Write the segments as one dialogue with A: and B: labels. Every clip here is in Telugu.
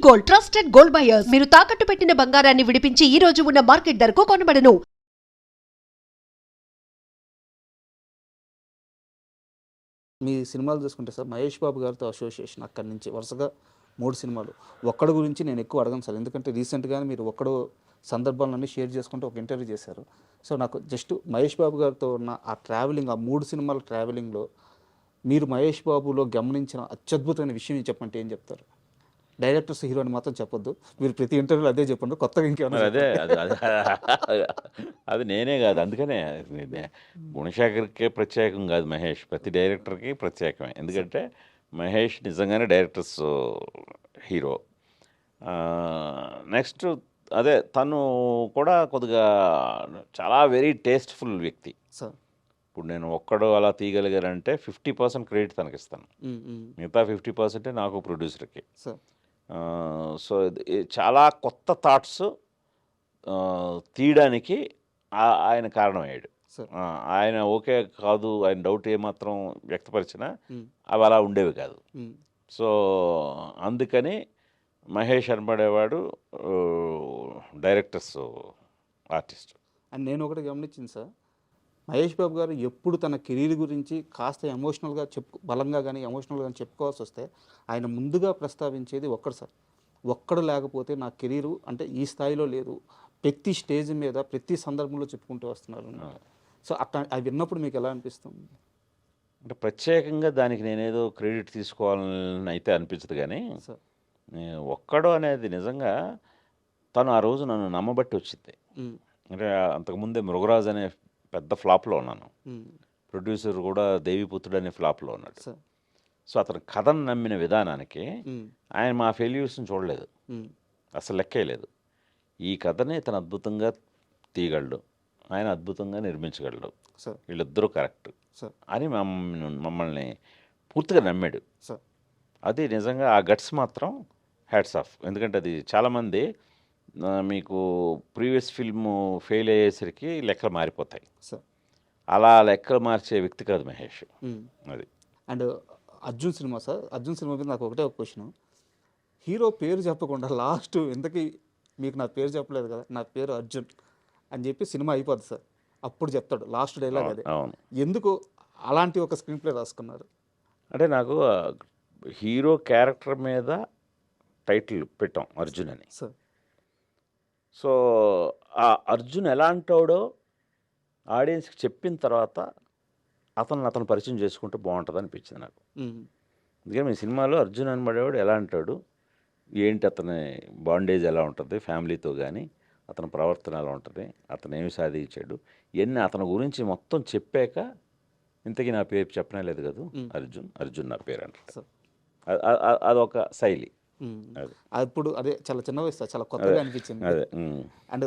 A: Gold, trusted gold buyers. మీరు తాకట్టు పెట్టిన బంగారాన్ని విడిపించి ఈ రోజు ఉన్న మార్కెట్ ధరకు కొనబడను.
B: మీ సినిమాలు చూసుకుంటే సార్ మహేష్ బాబు గారితో అసోసియేషన్ అక్కడి నుంచి వరుసగా 3 సినిమాలు. ఒక్కడి గురించి నేను ఎక్కువ అడగను సార్, ఎందుకంటే రీసెంట్గానే మీరు ఒక్కడు సందర్భాలన్నీ షేర్ చేసుకుంటూ ఒక ఇంటర్వ్యూ చేశారు. సో నాకు జస్ట్ మహేష్ బాబు గారితో ఉన్న ఆ ట్రావెలింగ్, ఆ 3 సినిమాల ట్రావెలింగ్లో మీరు మహేష్ బాబులో గమనించిన అత్యద్భుతమైన విషయం చెప్పంటే ఏం చెప్తారు? డైరెక్టర్స్, హీరోని మాత్రం చెప్పొద్దు, మీరు ప్రతి ఇంటర్వ్యూలో అదే చెప్పండి, కొత్తగా ఇంకేమన్నా
C: అదే అది నేనే కాదు, అందుకనే గుణశేఖర్కే ప్రత్యేకం కాదు మహేష్, ప్రతి డైరెక్టర్కి ప్రత్యేకమే. ఎందుకంటే మహేష్ నిజంగానే డైరెక్టర్స్ హీరో. నెక్స్ట్ అదే తను కూడా కొద్దిగా చాలా వెరీ టేస్ట్ఫుల్ వ్యక్తి.
B: సార్
C: ఇప్పుడు నేను ఒక్కడు అలా తీయగలిగానంటే 50% క్రెడిట్ తనకిస్తాను, మిగతా 50% నాకు ప్రొడ్యూసర్కి.
B: సార్
C: సో చాలా కొత్త థాట్స్ తీయడానికి ఆయన కారణమయ్యాడు. ఆయన ఓకే కాదు, ఆయన డౌట్ ఏమాత్రం వ్యక్తపరిచినా అవి అలా ఉండేవి కాదు. సో అందుకని మహేష్ అనబడేవాడు డైరెక్టర్స్ ఆర్టిస్ట్.
B: అండ్ నేను ఒకటి గమనించింది సార్, మహేష్ బాబు గారు ఎప్పుడు తన కెరీర్ గురించి కాస్త ఎమోషనల్గా బలంగా కానీ ఎమోషనల్గా కానీ చెప్పుకోవాల్సి వస్తే ఆయన ముందుగా ప్రస్తావించేది ఒక్కడు సార్. ఒక్కడు లేకపోతే నా కెరీరు అంటే ఈ స్థాయిలో లేదు, ప్రతి స్టేజ్ మీద ప్రతి సందర్భంలో చెప్పుకుంటూ వస్తున్నారు. సో అట్లా అవి విన్నప్పుడు మీకు ఎలా అనిపిస్తుంది?
C: అంటే ప్రత్యేకంగా దానికి నేనేదో క్రెడిట్ తీసుకోవాలని అయితే అనిపించదు, కానీ ఒక్కడు అనేది నిజంగా తను ఆ రోజు నన్ను నమ్మబట్టి వచ్చింది. అంటే అంతకుముందే మృగరాజ్ అనే పెద్ద ఫ్లాప్లో ఉన్నాను, ప్రొడ్యూసర్ కూడా దేవిపుత్రుడు అనే ఫ్లాప్లో ఉన్నాడు. సో అతను కథను నమ్మిన విధానానికి ఆయన మా ఫెయిల్యూర్స్ని చూడలేదు, అసలు లెక్కేయలేదు. ఈ కథని తను అద్భుతంగా తీయగలడు, ఆయన అద్భుతంగా నిర్మించగలడు, వీళ్ళిద్దరూ కరెక్ట్ అని మమ్మల్ని పూర్తిగా నమ్మాడు. అది నిజంగా ఆ గట్స్ మాత్రం హ్యాట్స్ ఆఫ్. ఎందుకంటే అది చాలామంది మీకు ప్రీవియస్ ఫిల్మ్ ఫెయిల్ అయ్యేసరికి లెక్కలు మారిపోతాయి, అలా లెక్కలు మార్చే వ్యక్తి కాదు మహేష్. అది.
B: And Arjun cinema sir, Arjun cinema మీద నాకు ఒకటే ఒక క్వశ్చన్, హీరో పేరు చెప్పకుండా లాస్ట్ ఇంతకీ మీకు నా పేరు చెప్పలేదు కదా, నా పేరు అర్జున్ అని చెప్పి సినిమా అయిపోద్ది సార్, అప్పుడు చెప్తాడు లాస్ట్ డైలాగ్ అదే. ఎందుకు అలాంటి ఒక స్క్రీన్ ప్లే రాసుకున్నారు?
C: అంటే నాకు హీరో క్యారెక్టర్ మీద టైటిల్ పెట్టాం అర్జున్ అని. సో ఆ అర్జున్ ఎలాంటోడో ఆడియన్స్కి చెప్పిన తర్వాత అతను పరిచయం చేసుకుంటే బాగుంటుంది అనిపించింది నాకు. అందుకని మీ సినిమాలో అర్జున్ అనబడేవాడు ఎలా అంటాడు, ఏంటి అతని బాండేజ్ ఎలా ఉంటుంది ఫ్యామిలీతో, కానీ అతని ప్రవర్తన ఎలా ఉంటుంది, అతను ఏమి సాధించాడు, ఇవన్నీ అతని గురించి మొత్తం చెప్పాక ఇంతకీ నా పేరు చెప్పనే లేదు కదా, అర్జున్ నా పేరు అంటారు. అదొక శైలి.
B: అప్పుడు అదే చాలా చిన్న వయసు, చాలా కొత్తగా అనిపించింది.
C: అదే.
B: అండ్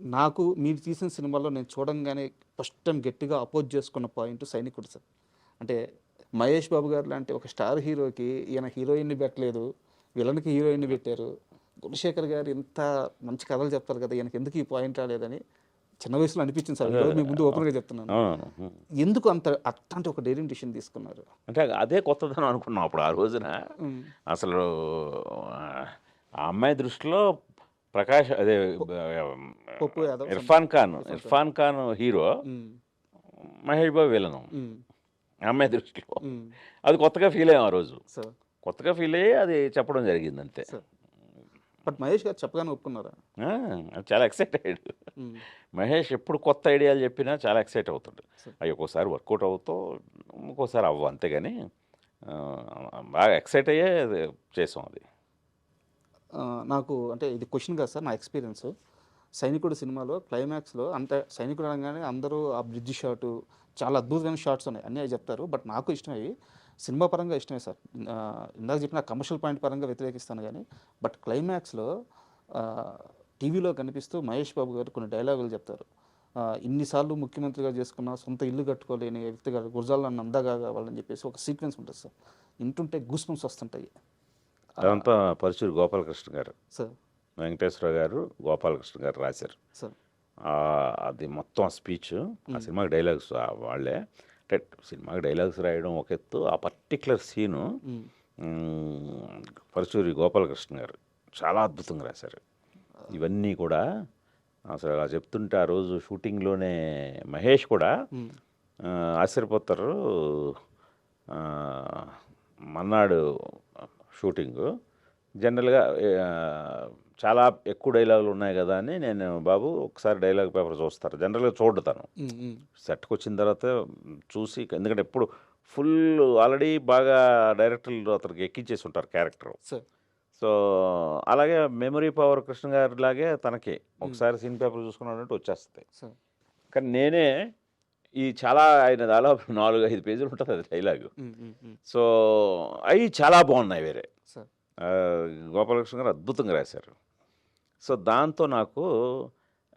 B: నాకు మీరు తీసిన సినిమాలో నేను చూడంగానే ఫస్ట్ టైం గట్టిగా అపోజ్ చేసుకున్న పాయింట్ సైనికుడు సార్. అంటే మహేష్ బాబు గారు లాంటి ఒక స్టార్ హీరోకి ఈయన హీరోయిన్ని పెట్టలేదు, విలన్కి హీరోయిన్ని పెట్టారు. గుణశేఖర్ గారు ఇంత మంచి కథలు చెప్తారు కదా, ఈయనకి ఎందుకు ఈ పాయింట్ రాలేదని చిన్న వయసులో అనిపించింది సార్. ఈరోజు మీ ముందు ఓపెన్గా చెప్తున్నాను, ఎందుకు అట్లాంటి ఒక డైరింగ్ డిసిషన్ తీసుకున్నారు?
C: అంటే అదే కొత్తదనం అనుకున్నాం అప్పుడు ఆ రోజున. అసలు ఆ అమ్మాయి దృష్టిలో ప్రకాష్ అదే ఇర్ఫాన్ ఖాన్ హీరో, మహేష్ బాబు విలను అమ్మాయి దృష్టిలో. అది కొత్తగా ఫీల్ అయ్యాం ఆ రోజు, కొత్తగా ఫీల్ అయ్యి అది చెప్పడం జరిగింది అంతే.
B: బట్ మహేష్ గారు చెప్పగానే ఒప్పుకున్నారా?
C: చాలా ఎక్సైట్ అయ్యాడు మహేష్. ఎప్పుడు కొత్త ఐడియాలు చెప్పినా చాలా ఎక్సైట్ అవుతాడు. అవి ఒక్కోసారి వర్కౌట్ అవుతావు, ఒక్కోసారి అవ్వ, అంతేగాని బాగా ఎక్సైట్ అయ్యే చేసాం అది.
B: నాకు అంటే ఇది క్వశ్చన్ కాదు సార్, నా ఎక్స్పీరియన్స్. సైనికుడు సినిమాలో క్లైమాక్స్లో అంటే సైనికుడు అనగానే అందరూ ఆ బ్రిడ్జ్ షాటు చాలా అద్భుతమైన షాట్స్ ఉన్నాయి, అన్నీ చెప్తారు. బట్ నాకు ఇష్టమయ్యి సినిమా పరంగా ఇష్టమే సార్. ఇందాక చెప్పిన కమర్షియల్ పాయింట్ పరంగా వ్యతిరేకిస్తాను కానీ, బట్ క్లైమాక్స్లో టీవీలో కనిపిస్తూ మహేష్ బాబు గారు కొన్ని డైలాగులు చెప్తారు. ఇన్నిసార్లు ముఖ్యమంత్రిగా చేసుకున్న సొంత ఇల్లు కట్టుకోలేని వ్యక్తిగా గురజాల నన్ను అందగా కావాలని చెప్పేసి ఒక సీక్వెన్స్ ఉంటుంది సార్, వింటుంటే గూస్ బంప్స్ వస్తుంటాయి.
C: అదంతా పరుచూరి గోపాలకృష్ణ గారు
B: సార్,
C: వెంకటేశ్వర గారు, గోపాలకృష్ణ గారు రాశారు
B: సార్.
C: అది మొత్తం స్పీచ్, ఆ సినిమాకి డైలాగ్స్ వాళ్ళే. అంటే సినిమాకి డైలాగ్స్ రాయడం ఒక ఎత్తు, ఆ పర్టికులర్ సీను పరుచూరి గోపాలకృష్ణ గారు చాలా అద్భుతంగా రాశారు. ఇవన్నీ కూడా అసలు అలా చెప్తుంటే ఆ రోజు షూటింగ్లోనే మహేష్ కూడా ఆశ్చర్యపోతారు. ఆ, మన్నాడు షూటింగు జనరల్గా చాలా ఎక్కువ డైలాగులు ఉన్నాయి కదా అని నేను బాబు ఒకసారి డైలాగ్ పేపర్ చూస్తారు, జనరల్గా చూడతాను. సెట్కి వచ్చిన తర్వాత చూసి, ఎందుకంటే ఎప్పుడు ఫుల్ ఆల్రెడీ బాగా డైరెక్టర్లు అతనికి ఎక్కించేసి ఉంటారు క్యారెక్టర్. సో అలాగే మెమరీ పవర్ కృష్ణ గారి లాగే తనకి ఒకసారి సీన్ పేపర్ చూసుకున్నాడంటే వచ్చేస్తుంది. కానీ నేనే ఈ చాలా ఆయన దాదాపు 4-5 పేజీలు ఉంటుంది అది డైలాగు. సో అవి చాలా బాగున్నాయి వేరే. గోపాలకృష్ణ గారు అద్భుతంగా రాశారు. సో దాంతో నాకు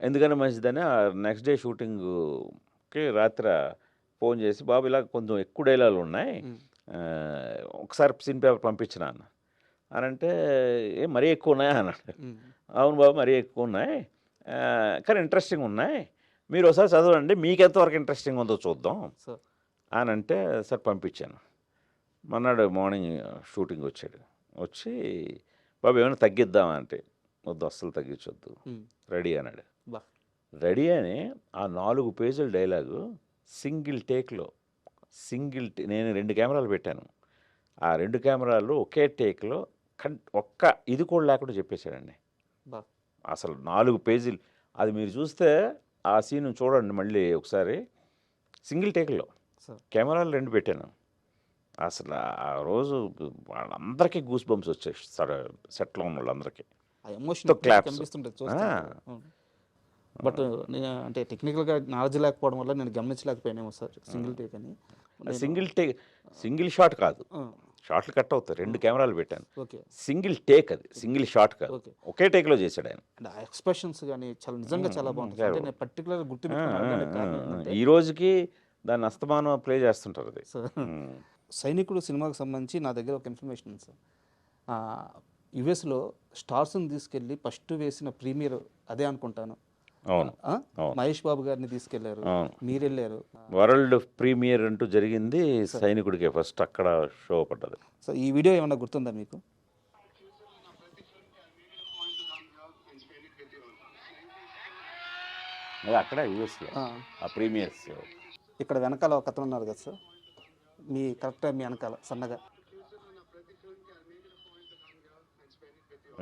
C: ఎందుకని మంచిదని నెక్స్ట్ డే షూటింగ్కి రాత్రి ఫోన్ చేసి బాబు ఇలా కొంచెం ఎక్కువ డైలాగులు ఉన్నాయి, ఒకసారి సీన్ పేపర్ పంపించిన అన్న అని అంటే మరీ ఎక్కువ ఉన్నాయా అన్నాడు. అవును బాబు మరీ ఎక్కువ ఉన్నాయి, కానీ ఇంట్రెస్టింగ్ ఉన్నాయి, మీరు ఒకసారి చదవండి, మీకు ఎంతవరకు ఇంట్రెస్టింగ్ ఉందో చూద్దాం అని అంటే సార్ పంపించాను. మొన్నాడు మార్నింగ్ షూటింగ్ వచ్చాడు. వచ్చి బాబు ఏమైనా తగ్గిద్దామంటే వద్దు అస్సలు తగ్గించొద్దు, రెడీ అన్నాడు. రెడీ అని ఆ 4 పేజీల డైలాగు సింగిల్ టేక్లో నేను 2 కెమెరాలు పెట్టాను. ఆ 2 కెమెరాలు ఒకే టేక్లో ఒక్క ఇది కూడా లేకుండా చెప్పేశాడండి. అసలు 4 పేజీలు అది మీరు చూస్తే ఆ సీన్ చూడండి మళ్ళీ ఒకసారి. సింగిల్ టేక్లో కెమెరాలు 2 పెట్టాను. అసలు ఆ రోజు వాళ్ళందరికీ గూస్ బంప్స్ వచ్చాయి, సెట్లో ఉన్న వాళ్ళందరికీ
B: బట్ అంటే టెక్నికల్గా నాలెడ్జ్ లేకపోవడం వల్ల నేను గమనించలేకపోయానేమో సార్ సింగిల్ టేక్ అని.
C: సింగిల్ షాట్ కాదు, షాట్లు కట్ అవుతాయి. 2 కెమెరాలు పెట్టాను, సింగిల్ టేక్, అది సింగిల్ షాట్ కాదు, ఒకే టేక్లో చేశాడు ఆయన.
B: ఎక్స్ప్రెషన్స్ కానీ చాలా నిజంగా చాలా బాగుంటుంది. నేను పర్టికులర్ గుర్తు
C: ఈ రోజుకి దాన్ని అస్తమానం ప్లే చేస్తుంటారు అది.
B: సైనికుడు సినిమాకి సంబంధించి నా దగ్గర ఒక ఇన్ఫర్మేషన్ ఉంది సార్. యుఎస్లో స్టార్స్ని తీసుకెళ్ళి ఫస్ట్ వేసిన ప్రీమియర్ అదే అనుకుంటాను.
C: అవును,
B: మహేష్ బాబు గారిని తీసుకెళ్లారు, మీరు వెళ్ళారు.
C: వరల్డ్ ప్రీమియర్ అంటూ జరిగింది సైనికుడికి, ఫస్ట్ అక్కడ షో పడ్డది.
B: సో ఈ వీడియో ఏమన్నా గుర్తుందా మీకు?
C: అక్కడ యూఎస్లో ఆ ప్రీమియర్స్.
B: ఇక్కడ వెనకాల ఒక అతను ఉన్నారు కదా సార్, మీ కరెక్ట్గా మీ వెనకాల సన్నగా,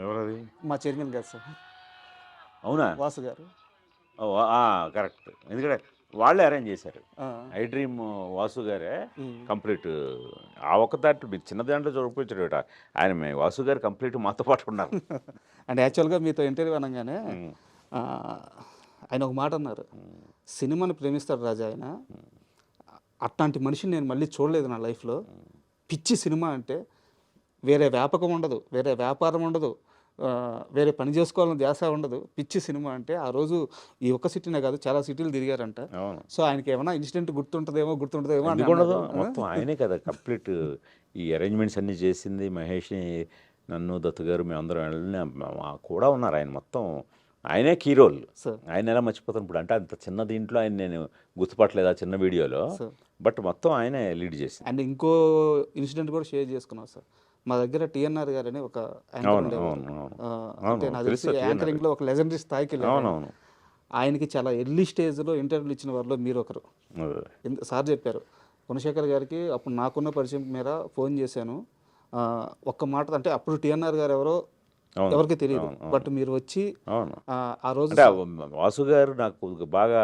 C: ఎవరది?
B: మా చైర్మన్ గారు సార్.
C: అవునా?
B: వాసు గారు.
C: కరెక్ట్, ఎందుకంటే వాళ్ళే అరేంజ్ చేశారు. ఐ డ్రీమ్ వాసు గారే కంప్లీట్. ఆ ఒక్క దాంట్లో మీరు చిన్న దాంట్లో చూపించాడు ఆయన. వాసు గారు కంప్లీట్ మాతో పాటు ఉన్నారు.
B: అంటే యాక్చువల్గా మీతో ఇంటర్వ్యూ అనగానే ఆయన ఒక మాట అన్నారు, సినిమాని ప్రేమిస్తాడు రాజా ఆయన, అట్లాంటి మనిషిని నేను మళ్ళీ చూడలేదు నా లైఫ్లో. పిచ్చి సినిమా అంటే వేరే వ్యాపకం ఉండదు, వేరే వ్యాపారం ఉండదు, వేరే పని చేసుకోవాలని ధ్యాస ఉండదు. పిచ్చి సినిమా అంటే ఆ రోజు ఈ ఒక్క సిటీనే కాదు చాలా సిటీలు తిరిగారంట. సో ఆయనకి ఏమైనా ఇన్సిడెంట్ గుర్తుంటుందేమో
C: ఉండదు, మొత్తం ఆయనే కదా కంప్లీట్ ఈ అరేంజ్మెంట్స్ అన్నీ చేసింది. మహేష్ని, నన్ను, దత్తు గారు, మేమందరం వెళ్ళిన కూడా ఉన్నారు. ఆయన మొత్తం ఆయనే కీ రోల్. ఆయన ఎలా మర్చిపోతాను ఇప్పుడు, అంటే అంత చిన్న దీంట్లో ఆయన నేను గుర్తుపట్టలేదు ఆ చిన్న వీడియోలో, బట్ మొత్తం ఆయనే లీడ్ చేసి.
B: అండ్ ఇంకో ఇన్సిడెంట్ కూడా షేర్ చేసుకున్నాం సార్. మా దగ్గర టిఎన్ఆర్ గారు అని ఒక యాంకరింగ్ లో ఒక లెజెండరీ స్థాయికి వెళ్ళారు. ఆయనకి చాలా ఎర్లీ స్టేజ్లో ఇంటర్వ్యూలు ఇచ్చిన వారిలో మీరు ఒకరు. సార్ చెప్పారు, గుణశేఖర్ గారికి అప్పుడు నాకున్న పరిచయం మేర ఫోన్ చేశాను, ఒక్క మాట అంటే అప్పుడు టిఎన్ఆర్ గారు ఎవరో ఎవరికి తెలియదు, బట్ మీరు వచ్చి ఆ రోజు.
C: వాసు గారు నాకు బాగా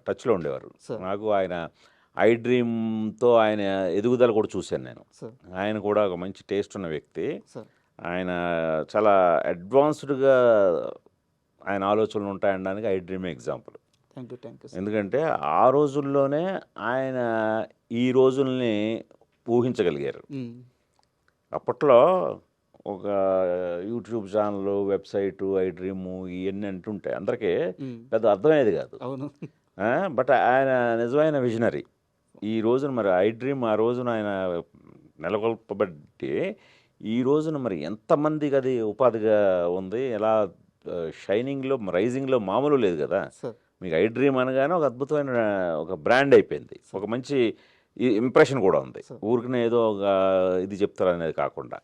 C: టచ్లో ఉండేవారు. నాకు ఆయన ఐ డ్రీమ్తో ఆయన ఎదుగుదల కూడా చూశాను నేను. ఆయన కూడా ఒక మంచి టేస్ట్ ఉన్న వ్యక్తి. ఆయన చాలా అడ్వాన్స్డ్గా ఆయన ఆలోచనలు ఉంటాయనడానికి ఐ డ్రీమ్ ఎగ్జాంపుల్. ఎందుకంటే ఆ రోజుల్లోనే ఆయన ఈ రోజుల్ని ఊహించగలిగారు. అప్పట్లో ఒక YouTube channel, website, I dream ఇవన్నీ అంటుంటాయి, అందరికీ పెద్ద అర్థమయ్యేది కాదు. బట్ ఆయన నిజమైన విజనరీ. ఈ రోజున మరి ఐ డ్రీమ్ ఆ రోజున ఆయన నెలకొల్పబట్టి ఈ రోజున మరి ఎంతమందికి అది ఉపాధిగా ఉంది, ఎలా షైనింగ్లో రైజింగ్లో మామూలు లేదు కదా. మీకు ఐ డ్రీమ్ అనగానే ఒక అద్భుతమైన ఒక బ్రాండ్ అయిపోయింది, ఒక మంచి ఇంప్రెషన్ కూడా ఉంది. ఊరికనే ఏదో ఒక ఇది చెప్తారు అనేది కాకుండా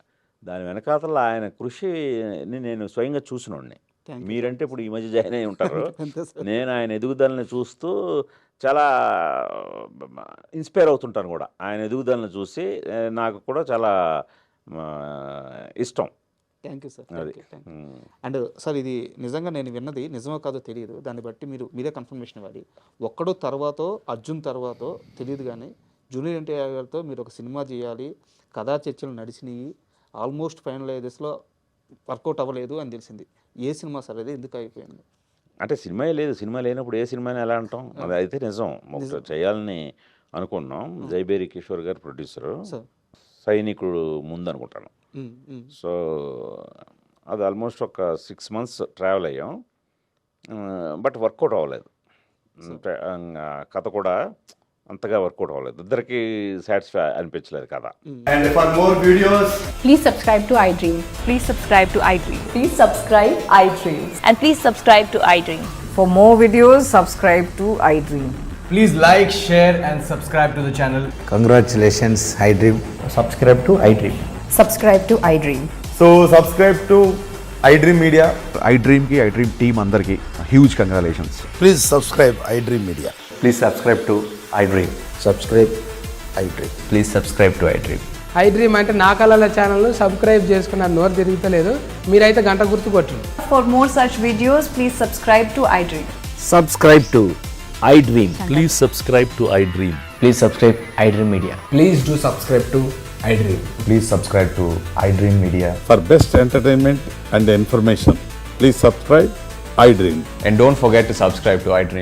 C: దాని వెనకాతల ఆయన కృషిని నేను స్వయంగా చూసినోడిని.
B: Thank you.
C: మీరంటే ఇప్పుడు ఈ మధ్య జాయిన్ అయి ఉంటారు.
B: అంతే సార్.
C: నేను ఆయన ఎదుగుదలని చూస్తూ చాలా ఇన్స్పైర్ అవుతుంటాను కూడా. ఆయన ఎదుగుదలను చూసి నాకు కూడా చాలా ఇష్టం.
B: Thank you sir.
C: అది.
B: అండ్ సార్ ఇది నిజంగా నేను విన్నది నిజమో కాదో తెలియదు, దాన్ని బట్టి మీరే కన్ఫర్మేషన్ ఇవ్వాలి. ఒక్కడో తర్వాతో అర్జున్ తర్వాతో తెలియదు కానీ జూనియర్ ఎన్టీఆర్ గారితో మీరు ఒక సినిమా చేయాలి, కథా చర్చలు నడిచినాయి, ఆల్మోస్ట్ ఫైనలైజెస్లో వర్కౌట్ అవ్వలేదు అని తెలిసింది. ఏ సినిమా సార్ అది, ఎందుకు అయిపోయింది?
C: అంటే సినిమా లేదు, సినిమా లేనప్పుడు ఏ సినిమాని ఎలా అంటాం? అది అయితే నిజం. ఒకటి చేయాలని అనుకున్నాం. జైబేరి కిషోర్ గారు ప్రొడ్యూసరు,
B: సార్
C: సైనికుడు ముందు అనుకుంటాను. సో అది ఆల్మోస్ట్ ఒక 6 months ట్రావెల్ అయ్యాం, బట్ వర్కౌట్ అవ్వలేదు. అంటే కథ కూడా అంతగా వర్కౌట్ అవ్వలేదు, ఇద్దరికి సాటిస్ఫై అనిపించలేదు కథ.
D: And for more videos,
E: Please subscribe to iDream.
F: Please subscribe to iDream.
E: Please subscribe iDream.
F: And please subscribe to iDream.
G: For more videos, subscribe to iDream.
D: please like, share and subscribe to the channel.
H: Congratulations, iDream.
I: Subscribe to iDream.
E: Subscribe to iDream.
D: So subscribe to iDream Media.
J: iDream ki iDream team andarki huge congratulations.
H: Please subscribe iDream Media.
I: Please subscribe to iDream.
H: Subscribe iDream.
I: Please subscribe to iDream.
K: iDream అంటే నా కళల ఛానల్ సబ్స్క్రైబ్ చేసుకున్నారు, నోరు తిరుగుతలేదు, మీరైతే గంట గుర్తు కొట్టండి.
E: For more such videos, please subscribe to iDream.
H: Subscribe to iDream.
I: Please subscribe to iDream. Please subscribe iDream Media.
D: Please do subscribe to iDream.
I: Please subscribe to iDream Media.
J: For best entertainment and information, please subscribe iDream.
I: And don't forget to subscribe to iDream.